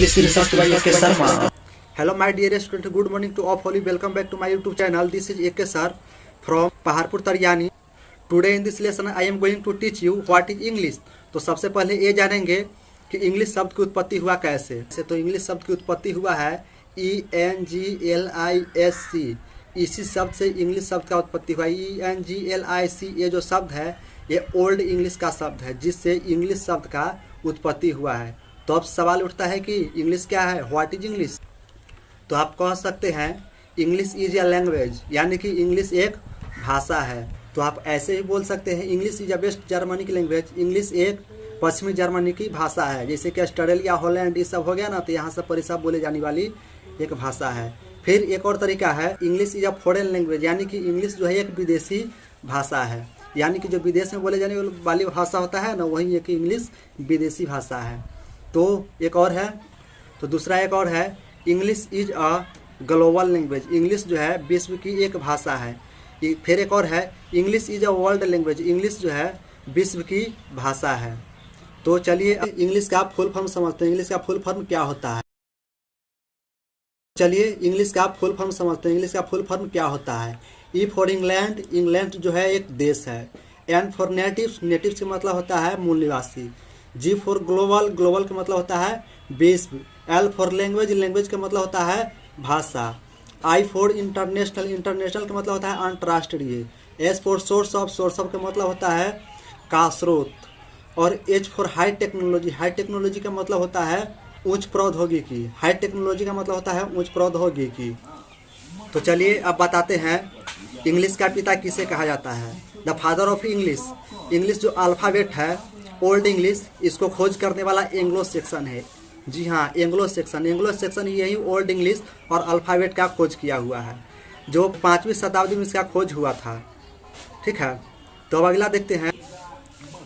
English research by A.K. Sharma. Hello my dear student, good morning to all of you. Welcome back to my YouTube channel. This is A.K. Sir from Paharpur Taryani. Today in this lesson I am going to teach you what is English. तो सबसे पहले ये जानेंगे कि English शब्द की उत्पत्ति हुआ कैसे। तो इंग्लिश शब्द की उत्पत्ति हुआ है ENGLISC। इसी शब्द से इंग्लिश शब्द का उत्पत्ति हुआ। ENGLIC ये जो शब्द है ये ओल्ड इंग्लिश का शब्द है जिससे इंग्लिश शब्द का उत्पत्ति हुआ है। तो अब सवाल उठता है कि इंग्लिश क्या है, व्हाट इज इंग्लिश। तो आप कह सकते हैं इंग्लिश इज अ लैंग्वेज, यानी कि इंग्लिश एक भाषा है। तो आप ऐसे ही बोल सकते हैं English is a west Germany की लैंग्वेज, इंग्लिश एक पश्चिमी जर्मनी की भाषा है। जैसे कि ऑस्ट्रेलिया, हॉलैंड ये सब हो गया ना, तो यहाँ सब परिसर बोले जाने वाली एक भाषा है। फिर एक और तरीका है English is a foreign language, यानी कि इंग्लिश जो है एक विदेशी भाषा है, यानी कि जो विदेश में बोले जाने वाली भाषा होता है ना, वही एक इंग्लिश विदेशी भाषा है। तो एक और है, तो दूसरा एक और है English is a global language, English जो है विश्व की एक भाषा है। फिर एक और है English is a world language, English जो है विश्व की भाषा है। तो चलिए इंग्लिश का फुल फॉर्म समझते हैं, इंग्लिश का फुल फॉर्म क्या होता है। चलिए इंग्लिश का फुल फॉर्म समझते हैं, इंग्लिश का फुल फॉर्म क्या होता है। ई फॉर इंग्लैंड, इंग्लैंड जो है एक देश है। एन फॉर नेटिव्स, नेटिव्स का मतलब होता है मूल निवासी। जी फॉर ग्लोबल, ग्लोबल का मतलब होता है विश्व। एल फॉर लैंग्वेज, लैंग्वेज का मतलब होता है भाषा। आई फॉर इंटरनेशनल, इंटरनेशनल का मतलब होता है अंतर्राष्ट्रीय। S for source of, source of का मतलब होता है का स्रोत। और H for high technology, high technology का मतलब होता है उच्च प्रौद्योगिकी। हाई टेक्नोलॉजी का मतलब होता है उच्च प्रौद्योगिकी। तो चलिए अब बताते हैं इंग्लिश का पिता किसे कहा जाता है। The father of English, English जो अल्फ़ाबेट है ओल्ड इंग्लिश, इसको खोज करने वाला एंग्लो सेक्शन है। जी हाँ, एंग्लो सेक्शन, एंग्लो सेक्शन यही ओल्ड इंग्लिश और अल्फ़ाबेट का खोज किया हुआ है, जो 5वीं शताब्दी में इसका खोज हुआ था। ठीक है, तो अब अगला देखते हैं।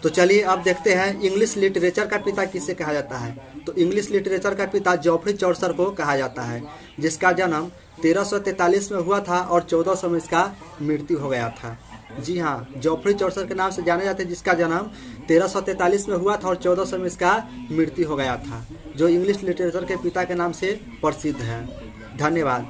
तो चलिए अब देखते हैं इंग्लिश लिटरेचर का पिता किसे कहा जाता है। तो इंग्लिश लिटरेचर का पिता जॉफ्री चौसर को कहा जाता है, जिसका जन्म 1343 में हुआ था और 1400 में इसका मृत्यु हो गया था। जी हाँ, जॉफ्री चौसर के नाम से जाने जाते हैं, जिसका जन्म 1343 में हुआ था और 1400 में इसका मृत्यु हो गया था, जो इंग्लिश लिटरेचर के पिता के नाम से प्रसिद्ध है। धन्यवाद।